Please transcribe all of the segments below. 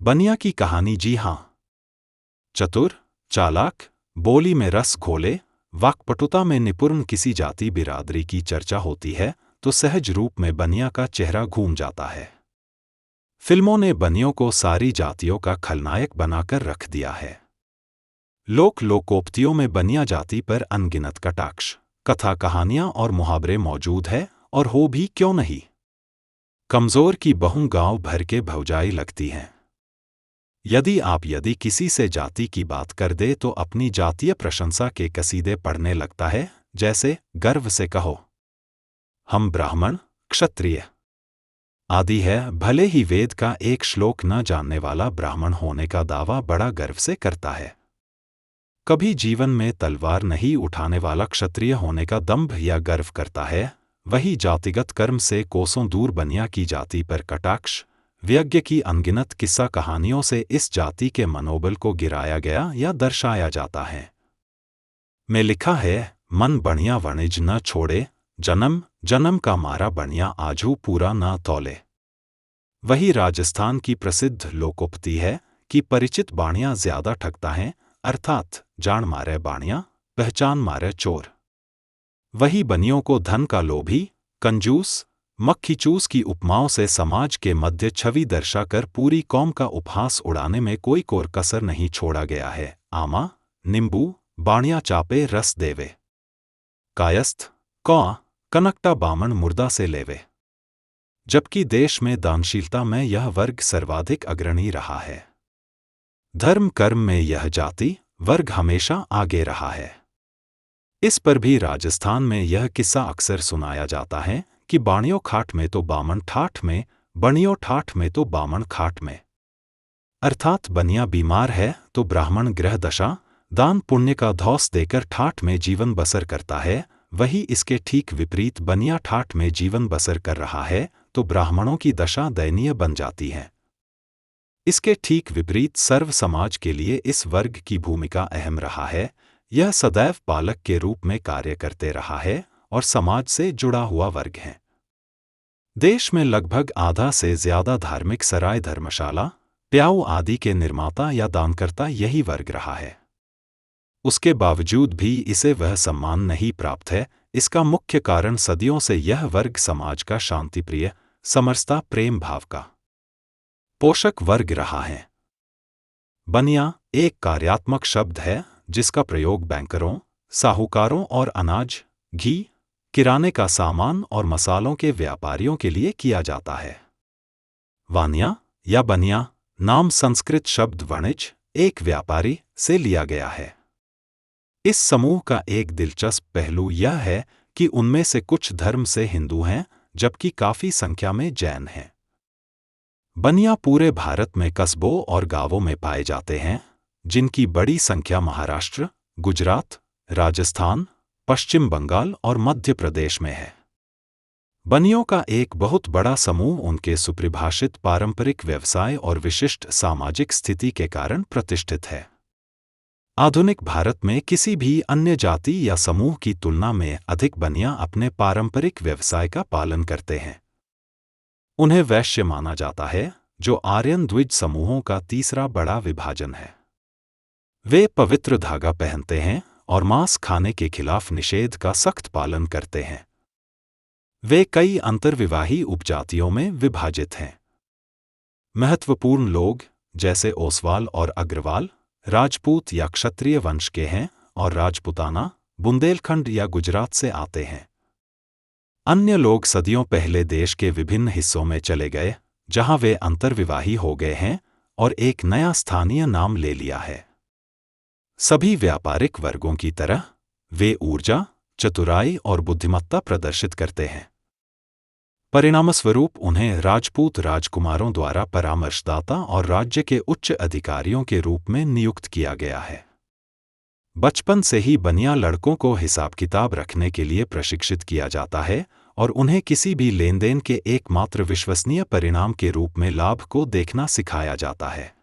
बनिया की कहानी। जी हाँ, चतुर, चालाक, बोली में रस घोले, वाक्पटुता में निपुण किसी जाति बिरादरी की चर्चा होती है तो सहज रूप में बनिया का चेहरा घूम जाता है। फिल्मों ने बनियों को सारी जातियों का खलनायक बनाकर रख दिया है। लोकोक्तियों में बनिया जाति पर अनगिनत कटाक्ष, कथा, कहानियां और मुहावरे मौजूद है, और हो भी क्यों नहीं। कमजोर की बहू गांव भर के भौजाई लगती हैं। यदि किसी से जाति की बात कर दे तो अपनी जातीय प्रशंसा के कसीदे पढ़ने लगता है, जैसे गर्व से कहो हम ब्राह्मण, क्षत्रिय आदि है। भले ही वेद का एक श्लोक न जानने वाला ब्राह्मण होने का दावा बड़ा गर्व से करता है। कभी जीवन में तलवार नहीं उठाने वाला क्षत्रिय होने का दंभ या गर्व करता है। वही जातिगत कर्म से कोसों दूर बनिया की जाति पर कटाक्ष, व्यज्ञ की अनगिनत किस्सा कहानियों से इस जाति के मनोबल को गिराया गया या दर्शाया जाता है। में लिखा है, मन बढ़िया वणिज न छोड़े, जन्म जन्म का मारा बढ़िया आजू पूरा न तौले। वही राजस्थान की प्रसिद्ध लोकोक्ति है कि परिचित बाणियां ज्यादा ठगता है, अर्थात जान मारे बाणिया, पहचान मारे चोर। वही बनियों को धन का लोभी, कंजूस, मक्खीचूस की उपमाओं से समाज के मध्य छवि दर्शाकर पूरी कौम का उपहास उड़ाने में कोई कोर कसर नहीं छोड़ा गया है। आमा, नींबू, बाणिया चापे रस देवे, कायस्थ, कौआ, कनकटा बामण मुर्दा से लेवे। जबकि देश में दानशीलता में यह वर्ग सर्वाधिक अग्रणी रहा है। धर्म कर्म में यह जाति वर्ग हमेशा आगे रहा है। इस पर भी राजस्थान में यह किस्सा अक्सर सुनाया जाता है कि बाणियों खाट में तो बामण ठाठ में, बणियों ठाठ में तो बामण खाट में। अर्थात बनिया बीमार है तो ब्राह्मण ग्रह दशा, दान पुण्य का धौस देकर ठाठ में जीवन बसर करता है। वही इसके ठीक विपरीत बनिया ठाठ में जीवन बसर कर रहा है तो ब्राह्मणों की दशा दयनीय बन जाती है। इसके ठीक विपरीत सर्व समाज के लिए इस वर्ग की भूमिका अहम रहा है। यह सदैव पालक के रूप में कार्य करते रहा है और समाज से जुड़ा हुआ वर्ग है। देश में लगभग आधा से ज्यादा धार्मिक सराय, धर्मशाला, प्याऊ आदि के निर्माता या दानकर्ता यही वर्ग रहा है। उसके बावजूद भी इसे वह सम्मान नहीं प्राप्त है। इसका मुख्य कारण सदियों से यह वर्ग समाज का शांतिप्रिय, समरसता, प्रेम भाव का पोषक वर्ग रहा है। बनिया एक कार्यात्मक शब्द है जिसका प्रयोग बैंकरों, साहूकारों और अनाज, घी, किराने का सामान और मसालों के व्यापारियों के लिए किया जाता है। वानिया या बनिया नाम संस्कृत शब्द वणिज, एक व्यापारी, से लिया गया है। इस समूह का एक दिलचस्प पहलू यह है कि उनमें से कुछ धर्म से हिंदू हैं, जबकि काफी संख्या में जैन हैं। बनिया पूरे भारत में कस्बों और गांवों में पाए जाते हैं, जिनकी बड़ी संख्या महाराष्ट्र, गुजरात, राजस्थान, पश्चिम बंगाल और मध्य प्रदेश में है। बनियों का एक बहुत बड़ा समूह उनके सुपरिभाषित पारंपरिक व्यवसाय और विशिष्ट सामाजिक स्थिति के कारण प्रतिष्ठित है। आधुनिक भारत में किसी भी अन्य जाति या समूह की तुलना में अधिक बनिया अपने पारंपरिक व्यवसाय का पालन करते हैं। उन्हें वैश्य माना जाता है, जो आर्यन द्विज समूहों का तीसरा बड़ा विभाजन है। वे पवित्र धागा पहनते हैं और मांस खाने के खिलाफ निषेध का सख्त पालन करते हैं। वे कई अंतर्विवाही उपजातियों में विभाजित हैं। महत्वपूर्ण लोग जैसे ओसवाल और अग्रवाल राजपूत या क्षत्रिय वंश के हैं और राजपुताना बुंदेलखंड या गुजरात से आते हैं। अन्य लोग सदियों पहले देश के विभिन्न हिस्सों में चले गए, जहां वे अंतर्विवाही हो गए हैं और एक नया स्थानीय नाम ले लिया है। सभी व्यापारिक वर्गों की तरह वे ऊर्जा, चतुराई और बुद्धिमत्ता प्रदर्शित करते हैं। परिणामस्वरूप उन्हें राजपूत राजकुमारों द्वारा परामर्शदाता और राज्य के उच्च अधिकारियों के रूप में नियुक्त किया गया है। बचपन से ही बनिया लड़कों को हिसाब किताब रखने के लिए प्रशिक्षित किया जाता है और उन्हें किसी भी लेन देन के एकमात्र विश्वसनीय परिणाम के रूप में लाभ को देखना सिखाया जाता है।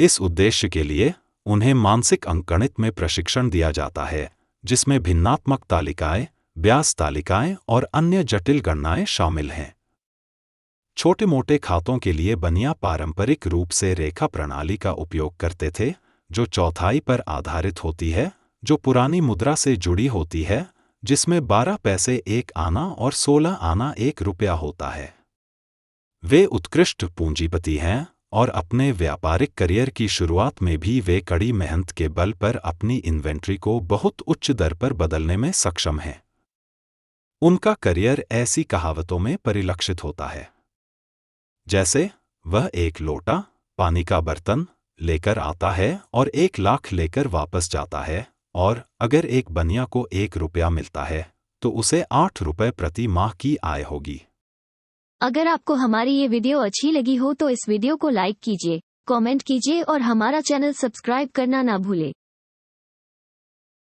इस उद्देश्य के लिए उन्हें मानसिक अंकगणित में प्रशिक्षण दिया जाता है, जिसमें भिन्नात्मक तालिकाएं, ब्याज तालिकाएं और अन्य जटिल गणनाएं शामिल हैं। छोटे मोटे खातों के लिए बनिया पारंपरिक रूप से रेखा प्रणाली का उपयोग करते थे, जो चौथाई पर आधारित होती है, जो पुरानी मुद्रा से जुड़ी होती है, जिसमें 12 पैसे 1 आना और 16 आना 1 रुपया होता है। वे उत्कृष्ट पूंजीपति हैं और अपने व्यापारिक करियर की शुरुआत में भी वे कड़ी मेहनत के बल पर अपनी इन्वेंट्री को बहुत उच्च दर पर बदलने में सक्षम हैं। उनका करियर ऐसी कहावतों में परिलक्षित होता है, जैसे वह 1 लोटा पानी का बर्तन लेकर आता है और 1 लाख लेकर वापस जाता है, और अगर एक बनिया को 1 रुपया मिलता है तो उसे 8 रुपये प्रति माह की आय होगी। अगर आपको हमारी ये वीडियो अच्छी लगी हो तो इस वीडियो को लाइक कीजिए, कमेंट कीजिए और हमारा चैनल सब्सक्राइब करना ना भूले।